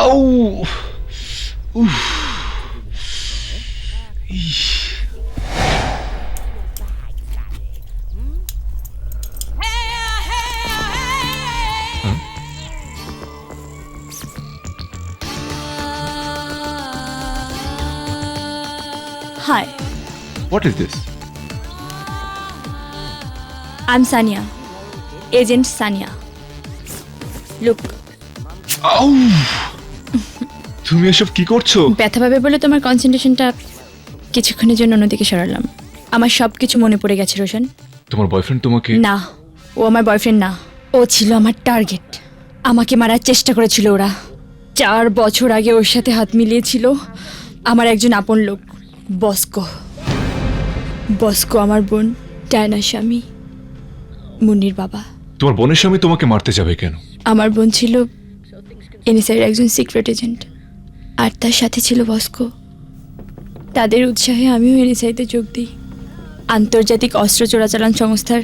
আউ উফ ইস Hi, What is this? I'm Sania. Agent Sania. Look, আউ তুমি এসব কি করছো? ব্যথা পাবে বলে তোমার কনসেন্ট্রেশনটা কিছুক্ষণের জন্য অন্যদিকে সরালাম। আমার সব কিছু মনে পড়ে গেছে রোশন। তোমার বয়ফ্রেন্ড তোমাকে না, ও আমার বয়ফ্রেন্ড না, ও ছিল আমার টার্গেট। আমাকে মারার চেষ্টা করেছিল ওরা। 4 বছর আগে ওর সাথে হাত মিলিয়েছিল আমার একজন আপন লোক, বস্কো। বস্কো আমার বোন ডায়নার স্বামী, মুন্নির বাবা। তোমার বোনের স্বামী তোমাকে মারতে যাবে কেন? আমার বোন ছিল এনএসআইয়ের একজন সিক্রেট এজেন্ট, আর তার সাথে ছিল বস্কো। তাদের উৎসাহে আমিও এনএসআইতে যোগ দিই। আন্তর্জাতিক অস্ত্র চোরাচালান সংস্থার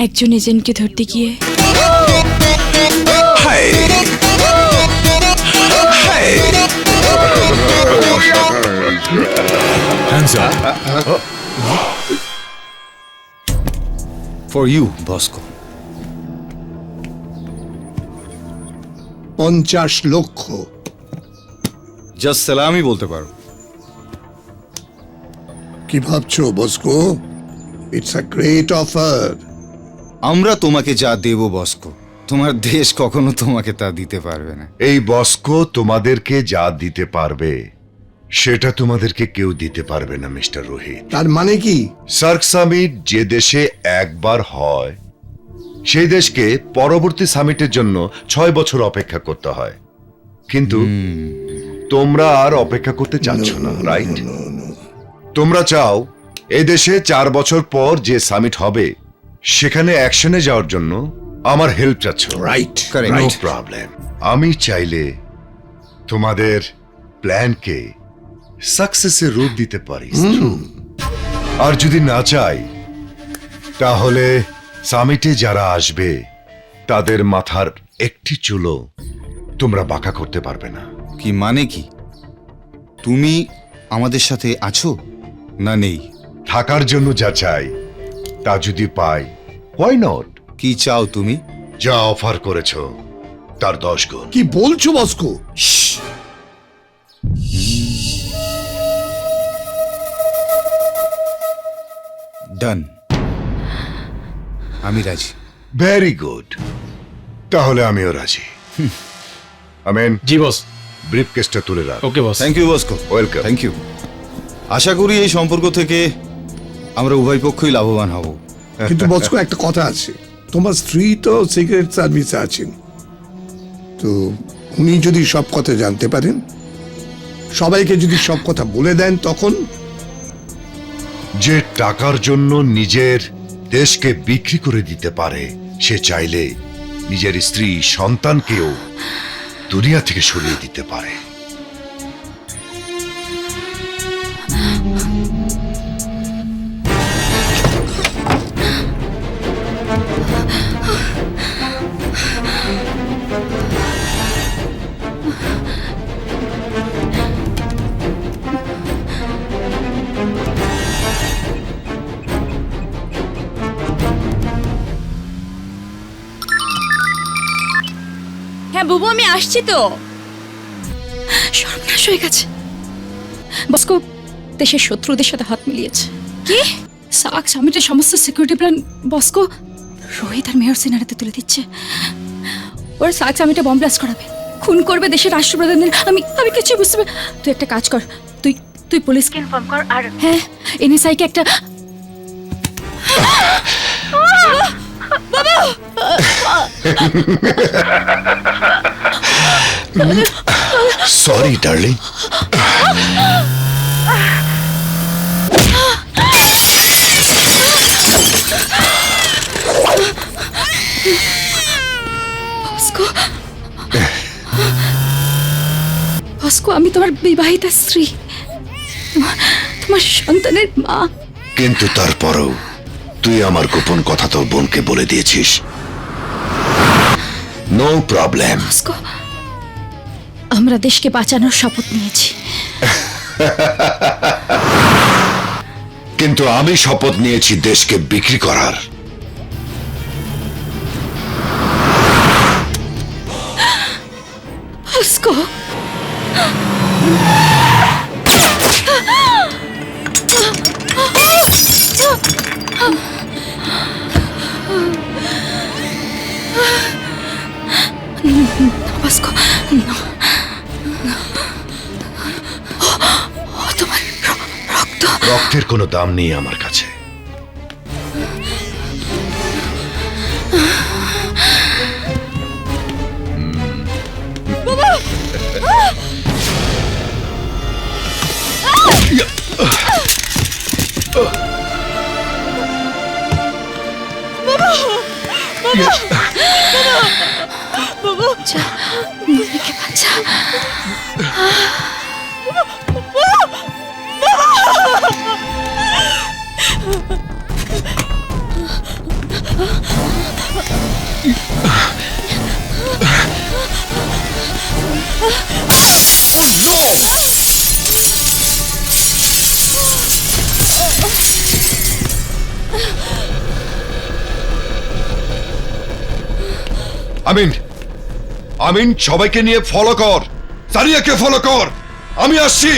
একজন এজেন্টকে ধরতে গিয়ে Hands up. For you, Bosco. 50 লক্ষ। Just salami বলতে পারো। কি ভাবছো Bosco? It's a great offer. আমরা তোমাকে যা দেব বস্কো, তোমার দেশ কখনো তোমাকে তা দিতে পারবে না। এই বস্কো তোমাদেরকে যা দিতে পারবে সেটা তোমাদেরকে কেউ দিতে পারবে না মিস্টার রোহিত। তার মানে কি? সার্ক সামিট যে দেশে একবার হয় সেই দেশকে পরবর্তী সামিটের জন্য 6 বছর অপেক্ষা করতে হয়, কিন্তু তোমরা আর অপেক্ষা করতে চাচ্ছ না, রাইট? তোমরা চাও এই দেশে 4 বছর পর যে সামিট হবে সেখানে অ্যাকশনে যাওয়ার জন্য আমার হেল্প চাচ্ছ, রাইট। Correct. No problem. আমি চাইলে তোমাদের প্ল্যানকে সাকসেসের রূপ দিতে পারি, আর যদি না চাই তাহলে সামিটে যারা আসবে তাদের মাথার একটি চুলও তোমরা বাঁকা করতে পারবে না। কি মানে কি? তুমি আমাদের সাথে আছো না নেই? থাকার জন্য যা চাই তা যদি পাই, হোয়াই নট? কি চাও তুমি? যা অফার করেছো তার 10 গুণ। কি বলছো বস্কো? ডান, আমি রাজি। ভেরি গুড, তাহলে আমিও রাজি। আমেন। জি বস। ব্রিফ কেসটা তুলে রাখ। Okay boss. Thank you Bosco. Welcome. Thank you. আশা করি এই সম্পর্ক থেকে আমরা উভয় পক্ষই লাভবান হব। কিন্তু বস্কো একটা কথা আছে, তোমার স্ত্রী তো সিক্রেট সার্ভিসে আছেন, তো উনি যদি সব কথা জানতে পারেন, সবাইকে যদি সব কথা বলে দেন, তখন যে টাকার জন্য নিজের দেশকে বিক্রি করে দিতে পারে সে চাইলে নিজের স্ত্রী সন্তানকেও দুনিয়া থেকে সরিয়ে দিতে পারে। হ্যাঁ বুবু, আমি আসছি তো। সর্বনাশ হয়ে গেছে। বস্কো দেশের শত্রুদের সাথে হাত মিলিয়েছে। কি? সার্ক সামিটের সমস্ত সিকিউরিটি প্ল্যান বস্কো রোহিত আর মেয়র সিনারাতে তুলে দিচ্ছে। ওরা সার্ক সামিটে বম ব্লাস্ট করাবে, খুন করবে দেশের রাষ্ট্রপ্রধানদের। আমি কিছুই বুঝতে পারি। তুই একটা কাজ কর, তুই পুলিশকে ইনফর্ম কর, আর হ্যাঁ এনএসআই কে একটা সরি ডার্লিং। বস্কো, বস্কো আমি তোমার বিবাহিতা স্ত্রী, তোমার সন্তানের মা। কিন্তু তারপরও তুই আমার গোপন কথা তোর বোনকে বলে দিয়েছিস। No problem. বস্কো আমরা দেশকে বাঁচানোর শপথ নিয়েছি। কিন্তু আমি শপথ নিয়েছি দেশকে বিক্রি করার। বস্কো, বস্কো, না, তোমার রক্ত। রক্তের কোনো দাম নেই আমার কাছে। নুরিকে বাঁচা। আমিন, আমিন, সবাইকে নিয়ে ফলো কর, সারিয়াকে ফলো কর, আমি আসছি।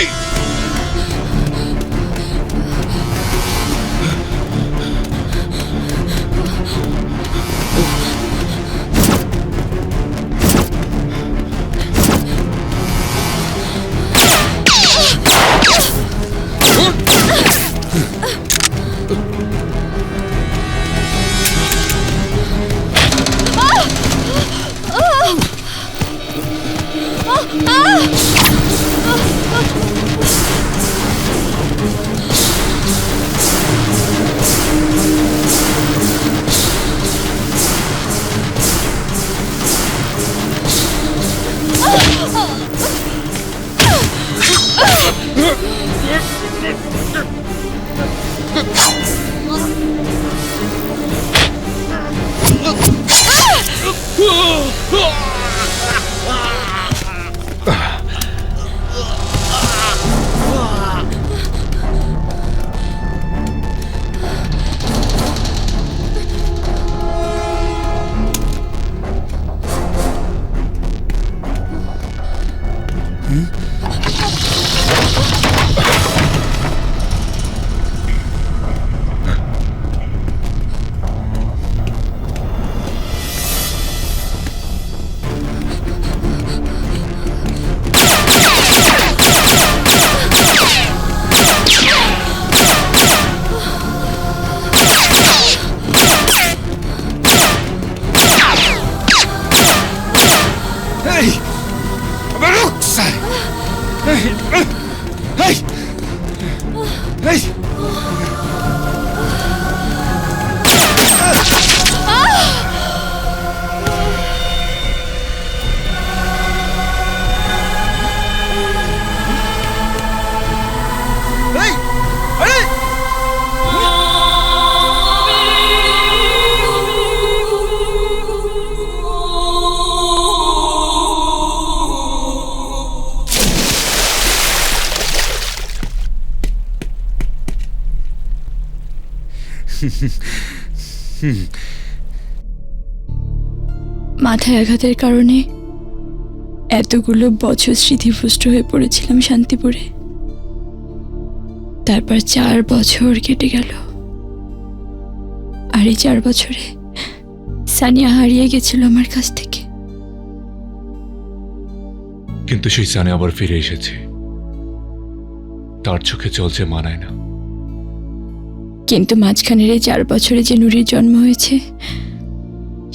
মাথায় আঘাতের কারণে এতগুলো বছর স্মৃতিভ্রষ্ট হয়ে পড়েছিলাম শান্তিপুরে। তারপর 4 বছর কেটে গেল, আর এই 4 বছরে সানিয়া হারিয়ে গেছিল আমার কাছ থেকে। কিন্তু সেই সানে আবার ফিরে এসেছে। তার চোখে চলছে মানায় না। কিন্তু মাঝখানের এই 4 বছরে যে নুরির জন্ম হয়েছে,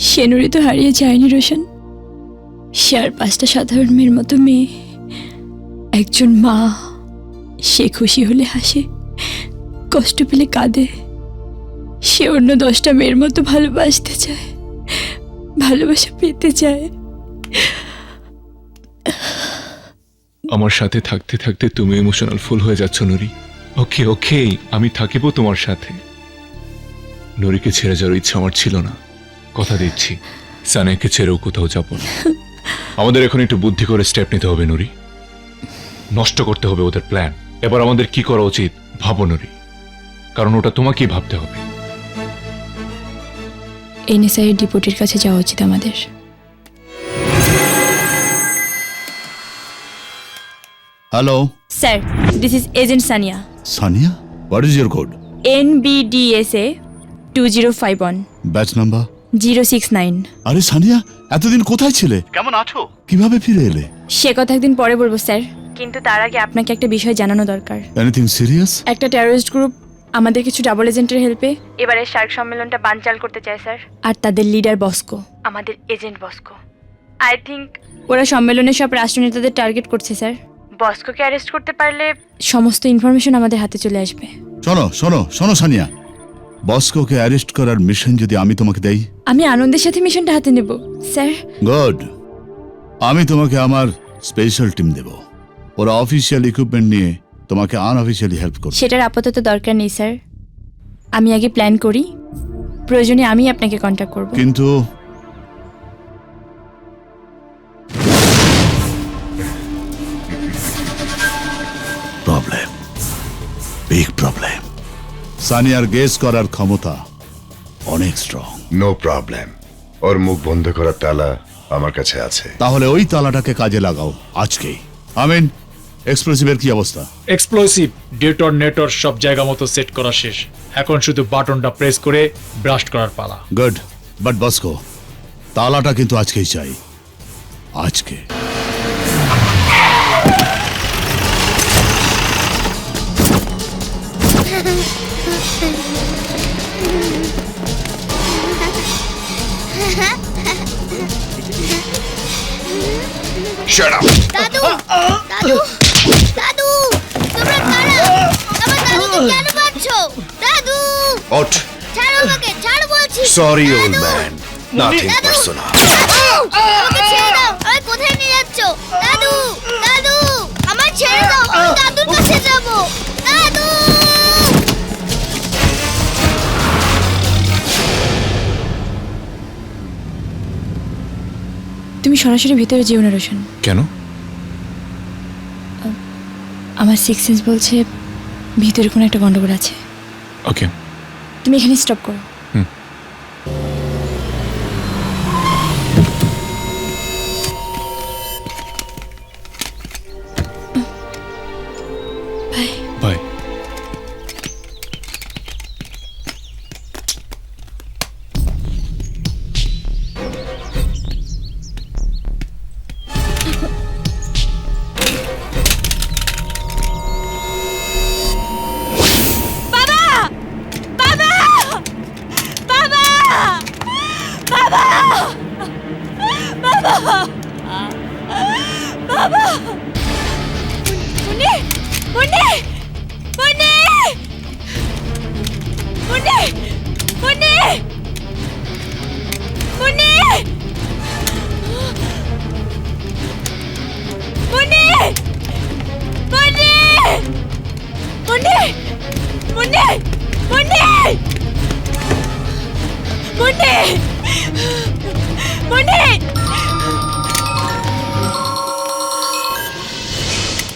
সে নুরি তো হারিয়ে যায়নি রোশন। সে আর 5টা সাধারণ মেয়ের মতো মেয়ে। একজন মা, সে খুশি হলে হাসে, কষ্ট পেলে কাঁদে। সে অন্য 10টা মেয়ের মতো ভালোবাসতে চায়, ভালোবাসা পেতে চায়। আমার সাথে থাকতে থাকতে তুমি ইমোশনাল ফুল হয়ে যাচ্ছ নুরি। ওকে ওকে, আমি থাকিব তোমার সাথে। নুরিকে ছেড়ে যাওয়ার ইচ্ছা আমার ছিল না, কথা দিচ্ছি। সানিয়াকে ছেড়েও কোথাও যাব না। আমাদের এখন একটু বুদ্ধি করে স্টেপ নিতে হবে নুরি। নষ্ট করতে হবে ওদের প্ল্যান। এবার আমাদের কি করা উচিত ভাবো নুরি, কারণ ওটা তোমাকেই ভাবতে হবে। এনএসআই ডিপুটির কাছে যাওয়া উচিত আমাদের। Hello, sir, this is agent Sania, Sania. What is your code? NBDSA 2051 Batch number? 069। আরে সানিয়া, এতদিন কোথায় ছিলে? কেমন আছো? কিভাবে ফিরে এলে? সে কথা একদিন পরে বলবো স্যার, কিন্তু তার আগে আপনাকে একটা বিষয় জানানো দরকার। Anything serious? একটা টেররিস্ট গ্রুপ আমাদের কিছু ডাবল এজেন্টের হেল্পে এবারে শার্ক সম্মেলনটা বানচাল করতে চায় স্যার। আর তাদের লিডার বস্কো, আমাদের এজেন্ট বস্কো। আই থিংক ওরা সম্মেলনে সব রাষ্ট্রনেতাদের টার্গেট করছে স্যার। বস্কোকে অ্যারেস্ট করতে পারলে সমস্ত ইনফরমেশন আমাদের হাতে চলে আসবে। শোনো সানিয়া, বস্কোকে অ্যারেস্ট করার মিশন যদি আমি তোমাকে দেই? আমি আনন্দের সাথে মিশনটা হাতে নেব স্যার। গুড। আমি তোমাকে আমার স্পেশাল টিম দেব। ওরা অফিসিয়াল ইকুইপমেন্ট নিয়ে তোমাকে আনঅফিসিয়ালি হেল্প করবে। সেটার আপাতত দরকার নেই স্যার, আমি আগে প্ল্যান করি, প্রয়োজনে আমি আপনাকে কন্ট্যাক্ট করব। কিন্তু প্রবলেম, বিগ প্রবলেম। সানিয়ার গেস করার ক্ষমতা অনেক স্ট্রং। নো প্রবলেম, ওর মুখ বন্ধ করার তালা আমার কাছে আছে। তাহলে ওই তালাটাকে কাজে লাগাও আজকেই। আমিন, এক্সপ্লোসিভের কি অবস্থা? এক্সপ্লোসিভ, ডেটোনেটর সব জায়গা মতো সেট করা শেষ। এখন শুধু বাটনটা প্রেস করে ব্লাস্ট করার পালা। গুড, বাট বস্কো, তালাটা কিন্তু আজকেই চাই, আজকে। Shut up! দাদু দাদু দাদু তোমরা কারা? আমার দাদুকে কেন মারছো? দাদু ওঠ! ছাড়ো আমাকে, ছাড়ো বলছি। Sorry, দাদু! old man. Nothing দাদু! personal. দাদু! আমাকে ছেড়ে দাও, আমি কোথায় নিয়ে যাচ্ছ? দাদু দাদু আমার ছেড়ে দাও, আমি দাদুর কাছে যাব। দাদু! তুমি সরাসরি ভিতরে যেও না রোশন। কেন? আমার সিক্স সেন্স বলছে ভিতরে কোনো একটা গন্ডগোল আছে। ওকে, তুমি এখানে স্টপ করো। Bye.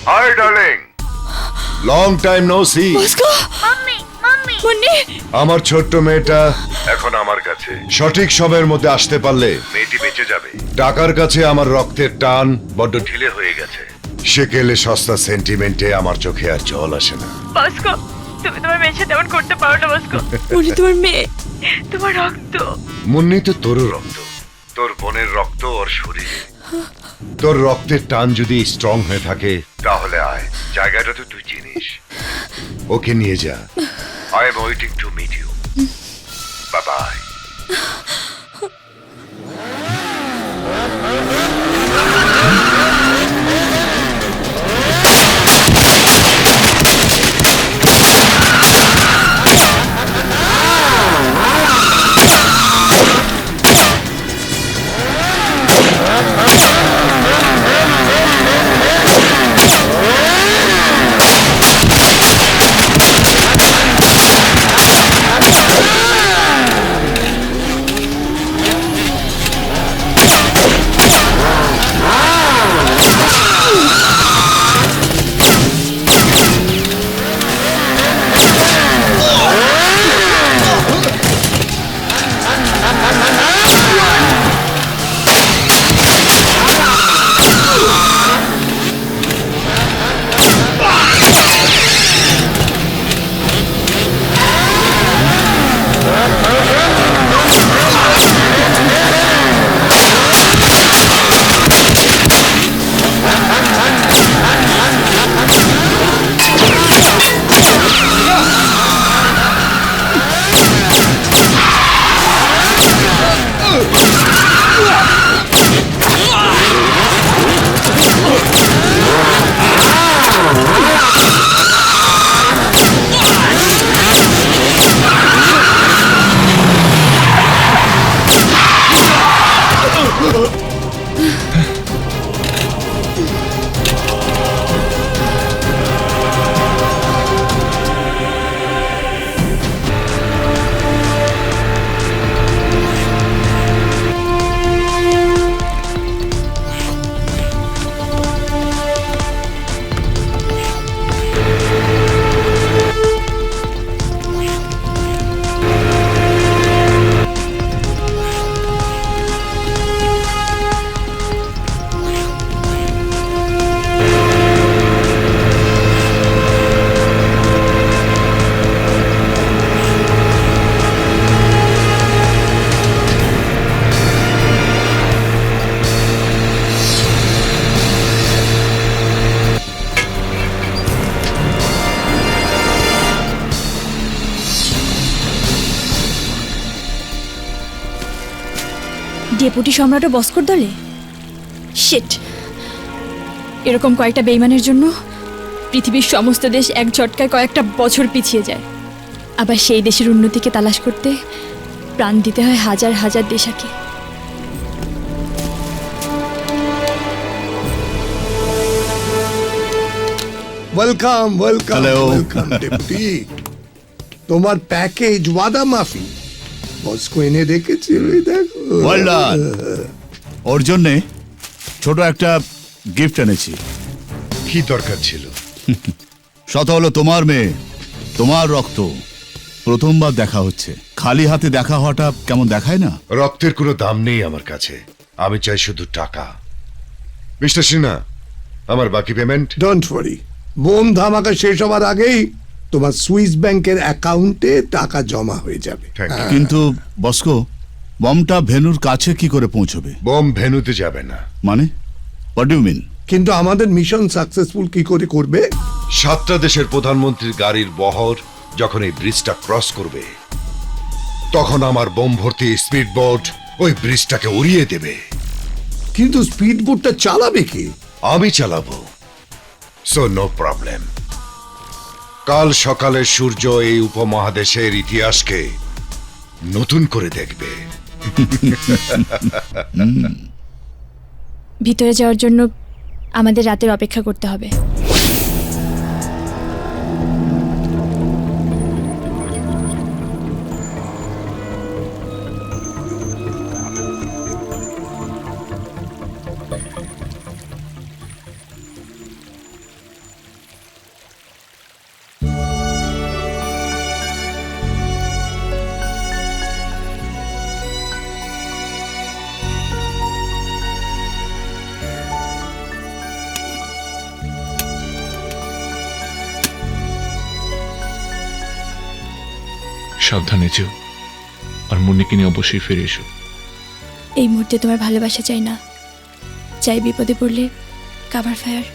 Hi, darling. Long time no see. Mummy mummy আমার ছোট্ট মেয়েটা এখন আমার কাছে। সঠিক সময়ের মধ্যে আসতে পারলে মেয়েটি বেঁচে যাবে। টাকার কাছে আমার রক্তের টান বড্ড ঢিলে হয়ে গেছে। সেকেলে সস্তা সেন্টিমেন্টে আমার চোখে আর জল আসে না। বস্কো, তুমি তোমার মেয়ের সাথে এমন করতে পারো না বস্কো। উনি তোমার মেয়ে, তোমার রক্ত। মুন্নি তো তোরও রক্ত, তোর বোনের রক্ত ওর শরীরে। তোর রক্তের টান যদি স্ট্রং হয়ে থাকে তাহলে আয়, জায়গাটা তো তুই চিনিস। ওকে নিয়ে যা। I am waiting to meet you. Bye bye. Deputy সম্রাটও বস্কোর দলে? শিট! এরকম কয়েকটা বেইমানের জন্য পৃথিবীর সমস্ত দেশ এক ঝটকায় কয়েকটা বছর পিছিয়ে যায়। আবার সেই দেশের উন্নতিকে তালাশ করতে প্রাণ দিতে হয় হাজার হাজার দেশাকে। Welcome welcome Hello. Welcome deputy. তোমার প্যাকেজ ওয়াদা মাফি বসকো এনে রেখেছে, ওই দেখো। Well done. ওর জন্যে ছোট একটা গিফট এনেছি। কি দরকার ছিল? শত হলো তোমার মেয়ে, তোমার রক্ত, প্রথমবার দেখা হচ্ছে। খালি হাতে দেখা হওয়াটা কেমন দেখায় না? রক্তের কোনো দাম নেই আমার কাছে, আমি চাই শুধু টাকা। মিস্টার সিনহা, আমার বাকি পেমেন্ট? ডোন্ট ওয়ারি, বোম ধামাকা শেষ হওয়ার আগেই তোমার সুইস ব্যাংকের অ্যাকাউন্টে টাকা জমা হয়ে যাবে। Thank you. কিন্তু বস্কো, বমটা ভেনুর কাছে কি করে পৌঁছবে? বোম ভেনুতে যাবে না। মানে হোয়াট ডু মিন? কিন্তু আমাদের মিশন সাকসেসফুল কি করে করবে? 7টা দেশের প্রধানমন্ত্রীর গাড়ির বহর যখন এই ব্রিজটা ক্রস করবে, তখন আমার বোম ভর্তি স্পিড বোট ওই ব্রিজটাকে উড়িয়ে দেবে। কিন্তু স্পিড বোটটা চালাবে কি? আমি চালাবো, সো নো প্রবলেম। কাল সকালে সূর্য এই উপমহাদেশের ইতিহাসকে নতুন করে দেখবে। ভিতরে যাওয়ার জন্য আমাদের রাতের অপেক্ষা করতে হবে। সাবধানে যেও, আর মুন্নিকে নিয়ে অবশ্যই ফিরে এসো। এই মুহূর্তে তোমার ভালোবাসা চাই না, চাই বিপদে পড়লে কাভার ফায়ার।